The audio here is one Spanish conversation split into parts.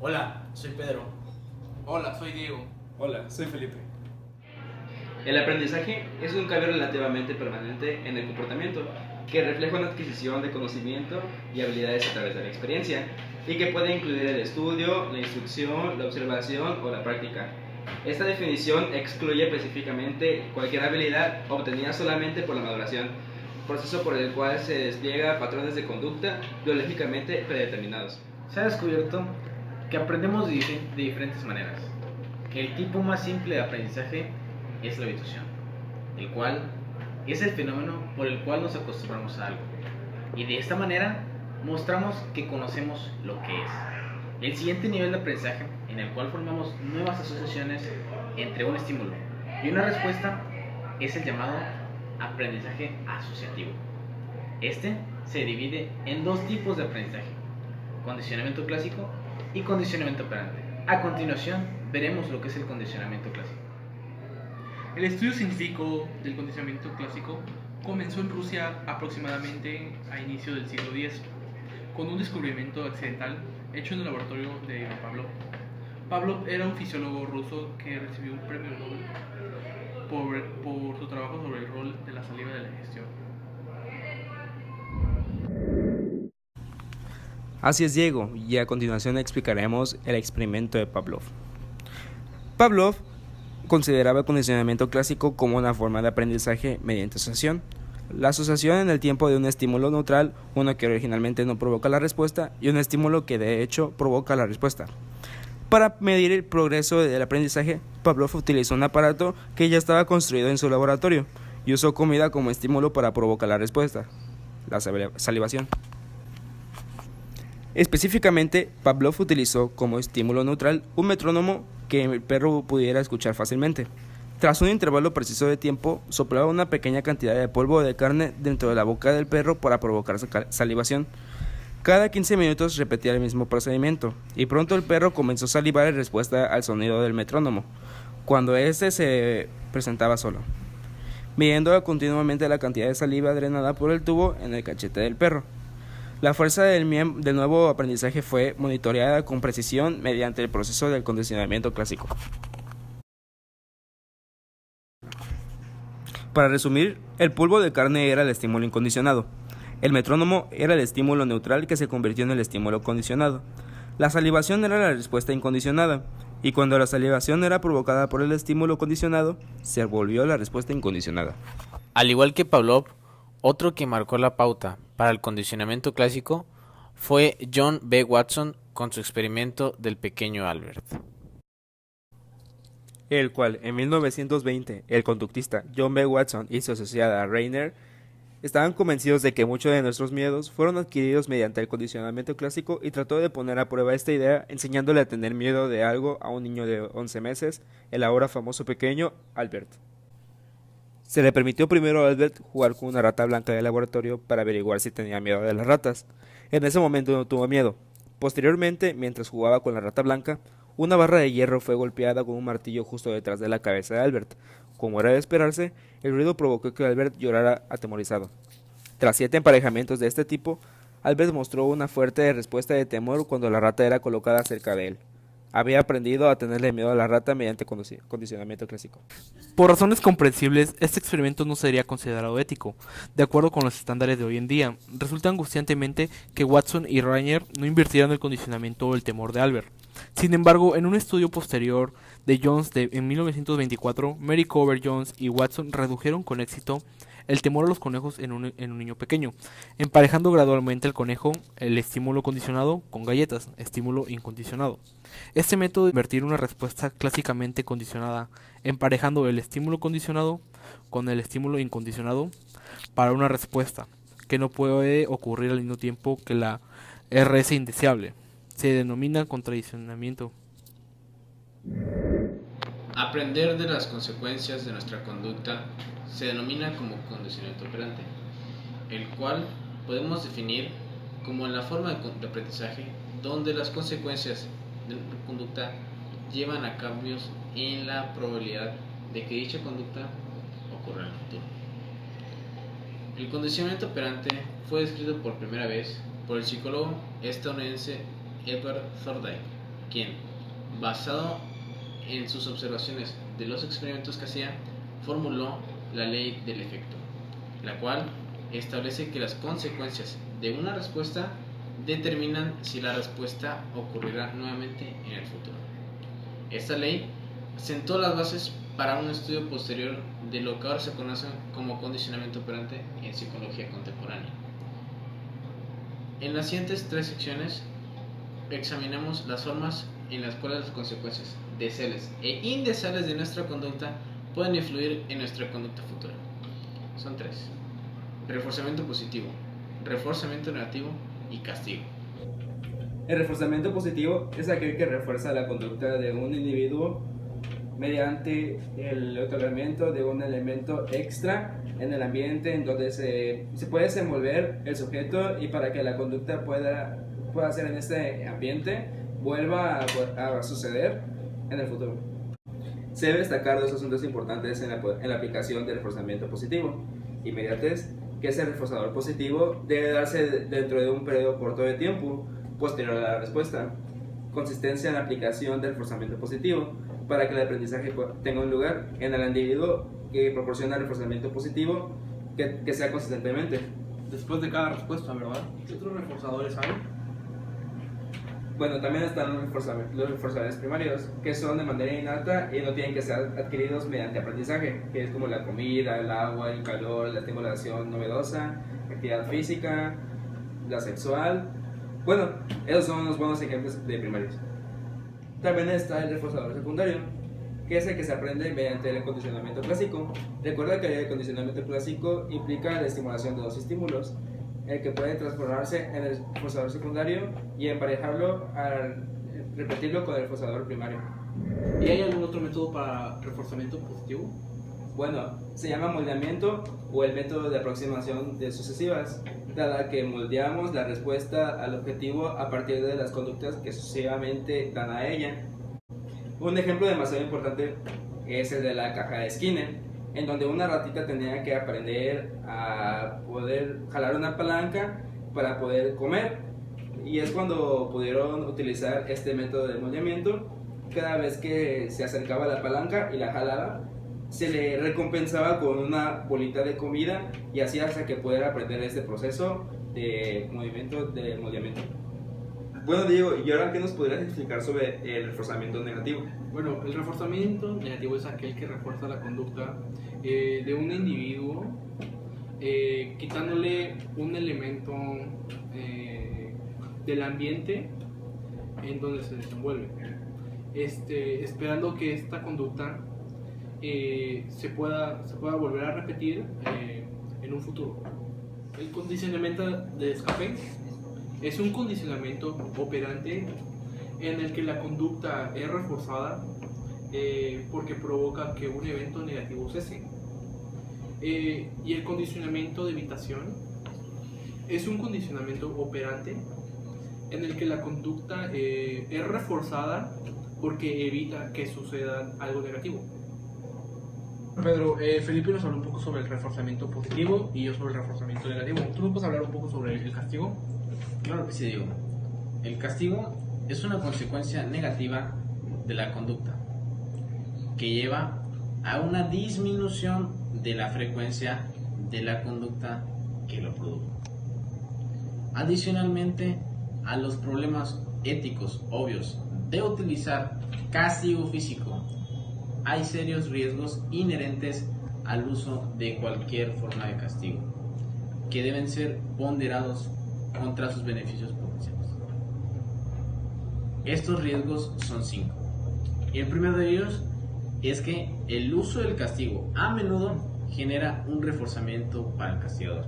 Hola, soy Pedro. Hola, soy Diego. Hola, soy Felipe. El aprendizaje es un cambio relativamente permanente en el comportamiento que refleja una adquisición de conocimiento y habilidades a través de la experiencia y que puede incluir el estudio, la instrucción, la observación o la práctica. Esta definición excluye específicamente cualquier habilidad obtenida solamente por la maduración, proceso por el cual se despliega patrones de conducta biológicamente predeterminados. Se ha descubierto que aprendemos de diferentes maneras. El tipo más simple de aprendizaje es la habituación, el cual es el fenómeno por el cual nos acostumbramos a algo. Y de esta manera mostramos que conocemos lo que es. El siguiente nivel de aprendizaje, en el cual formamos nuevas asociaciones entre un estímulo y una respuesta, es el llamado aprendizaje asociativo. Este se divide en dos tipos de aprendizaje: condicionamiento clásico y condicionamiento operante. A continuación, veremos lo que es el condicionamiento clásico. El estudio científico del condicionamiento clásico comenzó en Rusia aproximadamente a inicio del siglo X, con un descubrimiento accidental hecho en el laboratorio de Ivan Pavlov. Pavlov era un fisiólogo ruso que recibió un premio Nobel por su trabajo sobre el rol de la saliva de la digestión. Así es, Diego, y a continuación explicaremos el experimento de Pavlov. Pavlov consideraba el condicionamiento clásico como una forma de aprendizaje mediante asociación. La asociación en el tiempo de un estímulo neutral, uno que originalmente no provoca la respuesta, y un estímulo que de hecho provoca la respuesta. Para medir el progreso del aprendizaje, Pavlov utilizó un aparato que ya estaba construido en su laboratorio y usó comida como estímulo para provocar la respuesta, la salivación. Específicamente, Pavlov utilizó como estímulo neutral un metrónomo que el perro pudiera escuchar fácilmente. Tras un intervalo preciso de tiempo, soplaba una pequeña cantidad de polvo de carne dentro de la boca del perro para provocar salivación. Cada 15 minutos repetía el mismo procedimiento, y pronto el perro comenzó a salivar en respuesta al sonido del metrónomo, cuando éste se presentaba solo, midiendo continuamente la cantidad de saliva drenada por el tubo en el cachete del perro. La fuerza del nuevo aprendizaje fue monitoreada con precisión mediante el proceso del condicionamiento clásico. Para resumir, el polvo de carne era el estímulo incondicionado. El metrónomo era el estímulo neutral que se convirtió en el estímulo condicionado. La salivación era la respuesta incondicionada, y cuando la salivación era provocada por el estímulo condicionado, se volvió la respuesta incondicionada. Al igual que Pavlov, otro que marcó la pauta para el condicionamiento clásico fue John B. Watson con su experimento del pequeño Albert, El cual, en 1920, el conductista John B. Watson y su asociada Rainer estaban convencidos de que muchos de nuestros miedos fueron adquiridos mediante el condicionamiento clásico, y trató de poner a prueba esta idea enseñándole a tener miedo de algo a un niño de 11 meses, el ahora famoso pequeño Albert. Se le permitió primero a Albert jugar con una rata blanca de laboratorio para averiguar si tenía miedo de las ratas. En ese momento no tuvo miedo. Posteriormente, mientras jugaba con la rata blanca, una barra de hierro fue golpeada con un martillo justo detrás de la cabeza de Albert. Como era de esperarse, el ruido provocó que Albert llorara atemorizado. Tras 7 emparejamientos de este tipo, Albert mostró una fuerte respuesta de temor cuando la rata era colocada cerca de él. Había aprendido a tenerle miedo a la rata mediante condicionamiento clásico. Por razones comprensibles, este experimento no sería considerado ético, de acuerdo con los estándares de hoy en día. Resulta angustiantemente que Watson y Rainer no invirtieron el condicionamiento o el temor de Albert. Sin embargo, en un estudio posterior de Jones en 1924, Mary Cover Jones y Watson redujeron con éxito el temor a los conejos en un niño pequeño, emparejando gradualmente el conejo, el estímulo condicionado, con galletas, estímulo incondicionado. Este método de invertir una respuesta clásicamente condicionada, emparejando el estímulo condicionado con el estímulo incondicionado para una respuesta que no puede ocurrir al mismo tiempo que la RS indeseable, se denomina condicionamiento. Aprender de las consecuencias de nuestra conducta se denomina como condicionamiento operante, el cual podemos definir como la forma de aprendizaje donde las consecuencias de nuestra conducta llevan a cambios en la probabilidad de que dicha conducta ocurra en el futuro. El condicionamiento operante fue descrito por primera vez por el psicólogo estadounidense Edward Thorndike quien, basado en sus observaciones de los experimentos que hacía, formuló la ley del efecto, la cual establece que las consecuencias de una respuesta determinan si la respuesta ocurrirá nuevamente en el futuro. Esta ley sentó las bases para un estudio posterior de lo que ahora se conoce como condicionamiento operante en psicología contemporánea. En las siguientes 3 secciones examinamos las formas en las cuales las consecuencias deseables e indeseables de nuestra conducta pueden influir en nuestra conducta futura. Son 3: reforzamiento positivo, reforzamiento negativo y castigo. El reforzamiento positivo es aquel que refuerza la conducta de un individuo mediante el otorgamiento de un elemento extra en el ambiente en donde se puede desenvolver el sujeto, y para que la conducta pueda ser en este ambiente vuelva a suceder en el futuro. Se debe destacar 2 asuntos importantes en la aplicación del reforzamiento positivo: inmediatez, que es el reforzador positivo debe darse dentro de un periodo corto de tiempo posterior a la respuesta; consistencia en la aplicación del reforzamiento positivo, para que el aprendizaje tenga un lugar en el individuo que proporciona el reforzamiento positivo que sea consistentemente. Después de cada respuesta, ¿verdad? ¿Qué otros reforzadores hay? Bueno, también están los reforzadores primarios, que son de manera innata y no tienen que ser adquiridos mediante aprendizaje, que es como la comida, el agua, el calor, la estimulación novedosa, actividad física, la sexual. Bueno, esos son unos buenos ejemplos de primarios. También está el reforzador secundario, que es el que se aprende mediante el condicionamiento clásico. Recuerda que el condicionamiento clásico implica la estimulación de 2 estímulos, el que puede transformarse en el reforzador secundario y emparejarlo al repetirlo con el reforzador primario. ¿Y hay algún otro método para reforzamiento positivo? Bueno, se llama moldeamiento o el método de aproximación de sucesivas, dada que moldeamos la respuesta al objetivo a partir de las conductas que sucesivamente dan a ella. Un ejemplo demasiado importante es el de la caja de Skinner, en donde una ratita tenía que aprender a poder jalar una palanca para poder comer, y es cuando pudieron utilizar este método de moldeamiento. Cada vez que se acercaba a la palanca y la jalaba, se le recompensaba con una bolita de comida, y así hasta que pudiera aprender este proceso de movimiento de moldeamiento. Bueno, Diego, ¿y ahora qué nos podrías explicar sobre el reforzamiento negativo? Bueno, el reforzamiento negativo es aquel que refuerza la conducta de un individuo quitándole un elemento del ambiente en donde se desenvuelve, esperando que esta conducta se pueda volver a repetir en un futuro. El condicionamiento de escape es un condicionamiento operante en el que la conducta es reforzada porque provoca que un evento negativo cese. Y el condicionamiento de evitación es un condicionamiento operante en el que la conducta es reforzada porque evita que suceda algo negativo. Pedro, Felipe nos habló un poco sobre el reforzamiento positivo y yo sobre el reforzamiento negativo. ¿Tú nos puedes hablar un poco sobre el castigo? Claro que sí, Diego. El castigo es una consecuencia negativa de la conducta que lleva a una disminución de la frecuencia de la conducta que lo produjo. Adicionalmente a los problemas éticos obvios de utilizar castigo físico, hay serios riesgos inherentes al uso de cualquier forma de castigo que deben ser ponderados contra sus beneficios potenciales. Estos riesgos son 5. El primero de ellos es que el uso del castigo a menudo genera un reforzamiento para el castigador.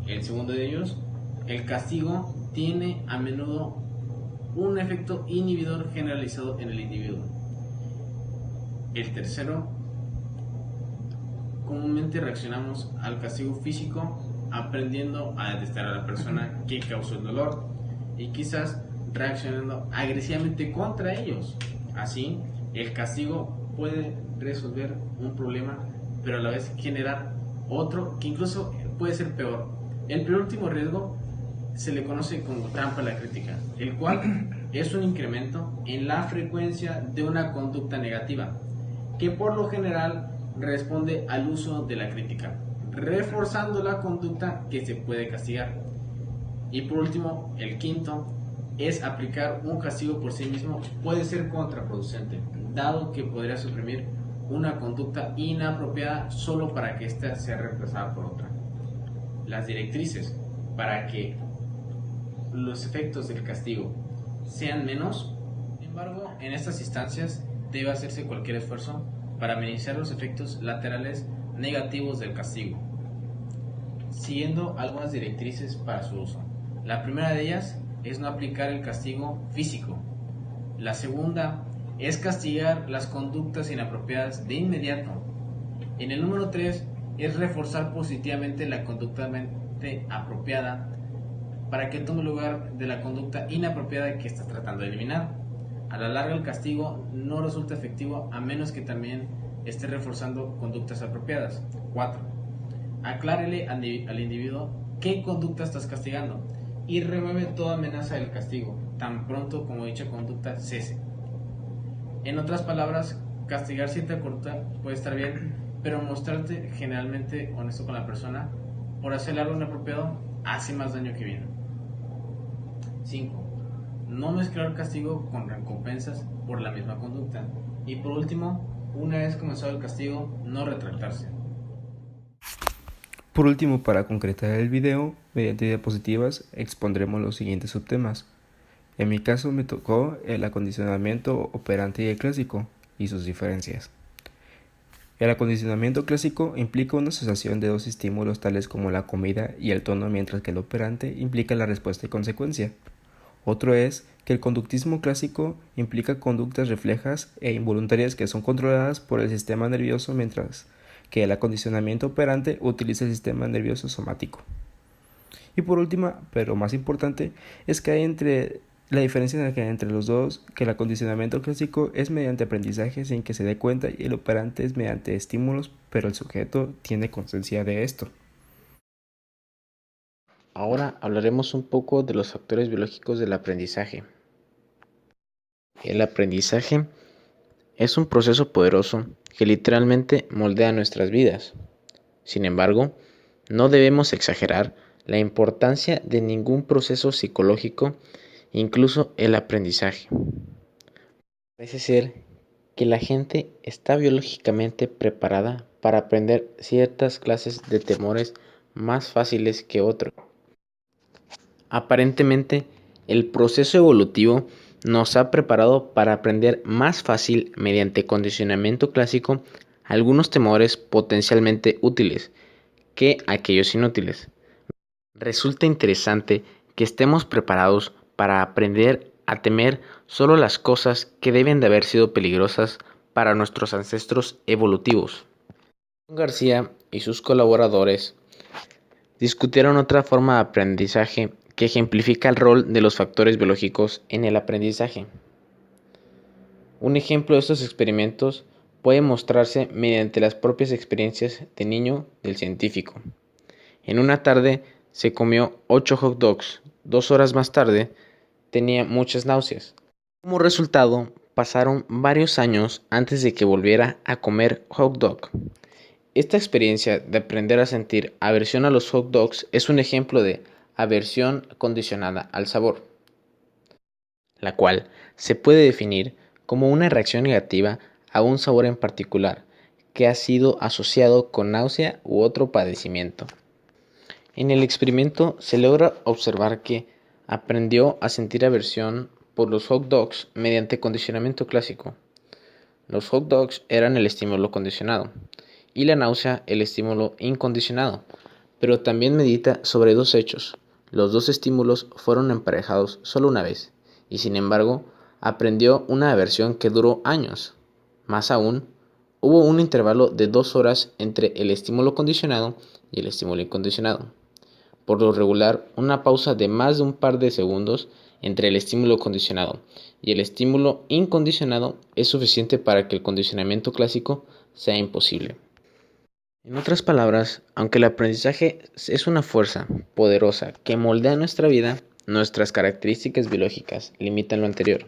El segundo de ellos, el castigo tiene a menudo un efecto inhibidor generalizado en el individuo. El tercero, comúnmente reaccionamos al castigo físico aprendiendo a detestar a la persona que causó el dolor y quizás reaccionando agresivamente contra ellos. Así, el castigo puede resolver un problema, pero a la vez generar otro que incluso puede ser peor. El penúltimo riesgo se le conoce como trampa a la crítica, el cual es un incremento en la frecuencia de una conducta negativa, que por lo general responde al uso de la crítica, reforzando la conducta que se puede castigar. Y por último, el quinto es aplicar un castigo por sí mismo puede ser contraproducente, dado que podría suprimir una conducta inapropiada solo para que ésta sea reemplazada por otra. Las directrices para que los efectos del castigo sean menos, sin embargo, en estas instancias debe hacerse cualquier esfuerzo para minimizar los efectos laterales negativos del castigo, siguiendo algunas directrices para su uso. La primera de ellas es no aplicar el castigo físico. La segunda es castigar las conductas inapropiadas de inmediato. En el número 3 es reforzar positivamente la conducta apropiada para que tome lugar de la conducta inapropiada que estás tratando de eliminar. A la larga el castigo no resulta efectivo a menos que también esté reforzando conductas apropiadas. 4. Aclárele al individuo qué conducta estás castigando y remueve toda amenaza del castigo, tan pronto como dicha conducta cese. En otras palabras, castigar cierta conducta puede estar bien, pero mostrarte generalmente honesto con la persona por hacer algo inapropiado hace más daño que bien. 5. No mezclar castigo con recompensas por la misma conducta. Y por último, una vez comenzado el castigo, no retractarse. Por último, para concretar el video, mediante diapositivas expondremos los siguientes subtemas. En mi caso me tocó el acondicionamiento operante y el clásico, y sus diferencias. El acondicionamiento clásico implica una asociación de dos estímulos tales como la comida y el tono, mientras que el operante implica la respuesta y consecuencia. Otro es que el conductismo clásico implica conductas reflejas e involuntarias que son controladas por el sistema nervioso, mientras que el acondicionamiento operante utiliza el sistema nervioso somático. Y por último, pero más importante, es que hay la diferencia entre los dos, que el acondicionamiento clásico es mediante aprendizaje sin que se dé cuenta y el operante es mediante estímulos, pero el sujeto tiene conciencia de esto. Ahora hablaremos un poco de los factores biológicos del aprendizaje. El aprendizaje es un proceso poderoso que literalmente moldea nuestras vidas. Sin embargo, no debemos exagerar la importancia de ningún proceso psicológico, incluso el aprendizaje. Parece ser que la gente está biológicamente preparada para aprender ciertas clases de temores más fáciles que otros. Aparentemente, el proceso evolutivo nos ha preparado para aprender más fácil mediante condicionamiento clásico algunos temores potencialmente útiles que aquellos inútiles. Resulta interesante que estemos preparados para aprender a temer solo las cosas que deben de haber sido peligrosas para nuestros ancestros evolutivos. García y sus colaboradores discutieron otra forma de aprendizaje que ejemplifica el rol de los factores biológicos en el aprendizaje. Un ejemplo de estos experimentos puede mostrarse mediante las propias experiencias de niño del científico. En una tarde se comió 8 hot dogs. 2 horas más tarde tenía muchas náuseas. Como resultado, pasaron varios años antes de que volviera a comer hot dog. Esta experiencia de aprender a sentir aversión a los hot dogs es un ejemplo de aversión condicionada al sabor, la cual se puede definir como una reacción negativa a un sabor en particular que ha sido asociado con náusea u otro padecimiento. En el experimento se logra observar que aprendió a sentir aversión por los hot dogs mediante condicionamiento clásico. Los hot dogs eran el estímulo condicionado y la náusea el estímulo incondicionado, pero también medita sobre dos hechos. Los dos estímulos fueron emparejados solo una vez y sin embargo aprendió una aversión que duró años. Más aún, hubo un intervalo de 2 horas entre el estímulo condicionado y el estímulo incondicionado. Por lo regular, una pausa de más de un par de segundos entre el estímulo condicionado y el estímulo incondicionado es suficiente para que el condicionamiento clásico sea imposible. En otras palabras, aunque el aprendizaje es una fuerza poderosa que moldea nuestra vida, Nuestras características biológicas limitan lo anterior,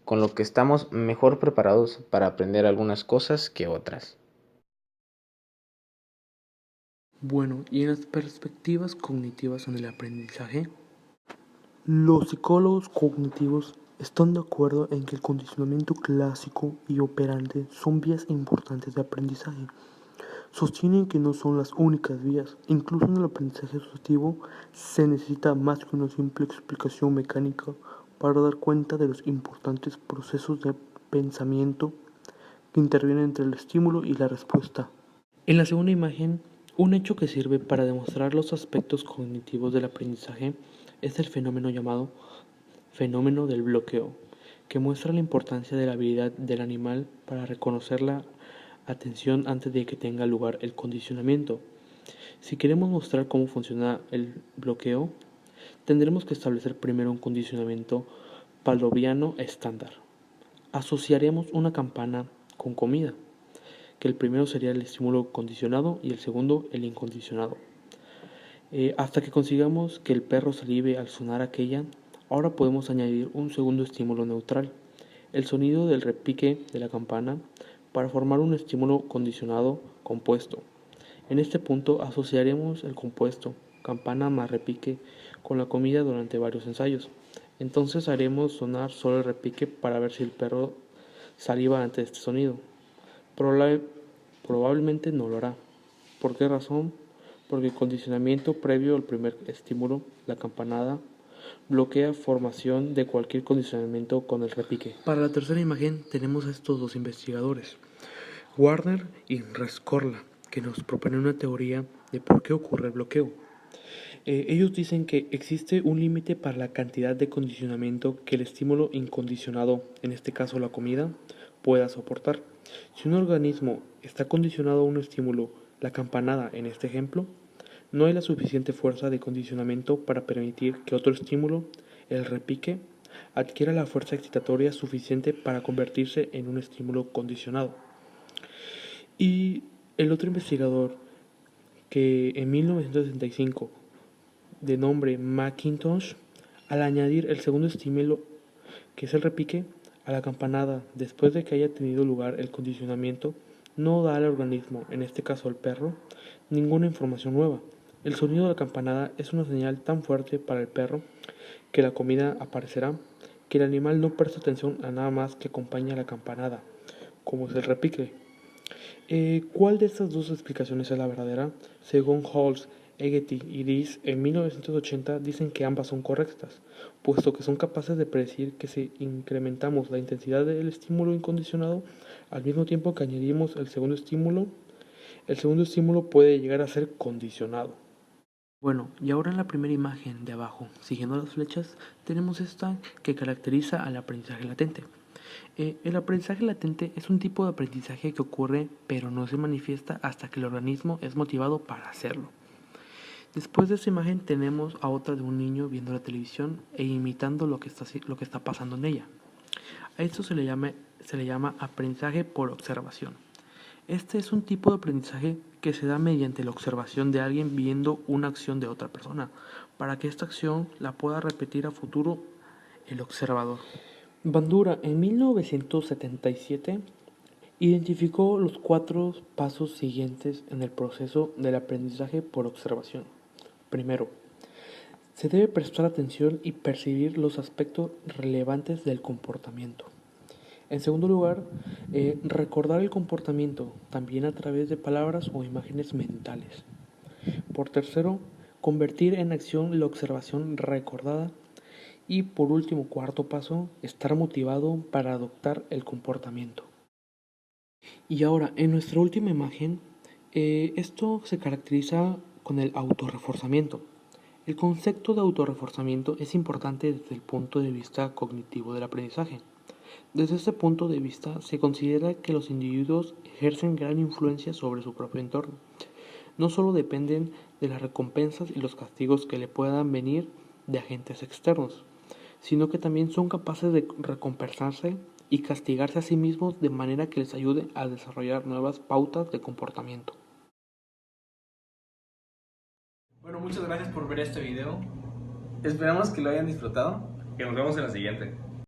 con lo que estamos mejor preparados para aprender algunas cosas que otras. Bueno, y en las perspectivas cognitivas en el aprendizaje, los psicólogos cognitivos están de acuerdo en que el condicionamiento clásico y operante son vías importantes de aprendizaje. Sostienen que no son las únicas vías. Incluso en el aprendizaje asociativo se necesita más que una simple explicación mecánica para dar cuenta de los importantes procesos de pensamiento que intervienen entre el estímulo y la respuesta. En la segunda imagen, un hecho que sirve para demostrar los aspectos cognitivos del aprendizaje es el fenómeno llamado fenómeno del bloqueo, que muestra la importancia de la habilidad del animal para reconocer la atención antes de que tenga lugar el condicionamiento. Si queremos mostrar cómo funciona el bloqueo, tendremos que establecer primero un condicionamiento pavloviano estándar. Asociaremos una campana con comida, que el primero sería el estímulo condicionado y el segundo el incondicionado. Hasta que consigamos que el perro salive al sonar aquella, ahora podemos añadir un segundo estímulo neutral, el sonido del repique de la campana, para formar un estímulo condicionado compuesto. En este punto asociaremos el compuesto, campana más repique, con la comida durante varios ensayos. Entonces haremos sonar solo el repique para ver si el perro saliva ante este sonido. Probablemente no lo hará. ¿Por qué razón? Porque el condicionamiento previo al primer estímulo, la campanada, bloquea formación de cualquier condicionamiento con el repique. Para la tercera imagen tenemos a estos dos investigadores, Warner y Rescorla, que nos proponen una teoría de por qué ocurre el bloqueo. Ellos dicen que existe un límite para la cantidad de condicionamiento que el estímulo incondicionado, en este caso la comida, pueda soportar. Si un organismo está condicionado a un estímulo, la campanada en este ejemplo, no hay la suficiente fuerza de condicionamiento para permitir que otro estímulo, el repique, adquiera la fuerza excitatoria suficiente para convertirse en un estímulo condicionado. Y el otro investigador, que en 1965, de nombre McIntosh, al añadir el segundo estímulo, que es el repique, a la campanada después de que haya tenido lugar el condicionamiento, no da al organismo, en este caso al perro, ninguna información nueva. El sonido de la campanada es una señal tan fuerte para el perro que la comida aparecerá, que el animal no presta atención a nada más que acompaña a la campanada, como es el repique. ¿Cuál de estas dos explicaciones es la verdadera? Según Halls, Egety y Dees, en 1980 dicen que ambas son correctas, puesto que son capaces de predecir que si incrementamos la intensidad del estímulo incondicionado al mismo tiempo que añadimos el segundo estímulo puede llegar a ser condicionado. Bueno, y ahora en la primera imagen de abajo, siguiendo las flechas, tenemos esta que caracteriza al aprendizaje latente. El aprendizaje latente es un tipo de aprendizaje que ocurre pero no se manifiesta hasta que el organismo es motivado para hacerlo. Después de esta imagen tenemos a otra de un niño viendo la televisión e imitando lo que está pasando en ella. A esto se le llama aprendizaje por observación. Este es un tipo de aprendizaje que se da mediante la observación de alguien viendo una acción de otra persona, para que esta acción la pueda repetir a futuro el observador. Bandura en 1977 identificó los 4 pasos siguientes en el proceso del aprendizaje por observación. Primero, se debe prestar atención y percibir los aspectos relevantes del comportamiento. En segundo lugar, recordar el comportamiento, también a través de palabras o imágenes mentales. Por tercero, convertir en acción la observación recordada. Y por último, cuarto paso, estar motivado para adoptar el comportamiento. Y ahora, en nuestra última imagen, esto se caracteriza con el autorreforzamiento. El concepto de autorreforzamiento es importante desde el punto de vista cognitivo del aprendizaje. Desde este punto de vista, se considera que los individuos ejercen gran influencia sobre su propio entorno. No solo dependen de las recompensas y los castigos que le puedan venir de agentes externos, sino que también son capaces de recompensarse y castigarse a sí mismos de manera que les ayude a desarrollar nuevas pautas de comportamiento. Bueno, muchas gracias por ver este video. Esperamos que lo hayan disfrutado. Que nos vemos en la siguiente.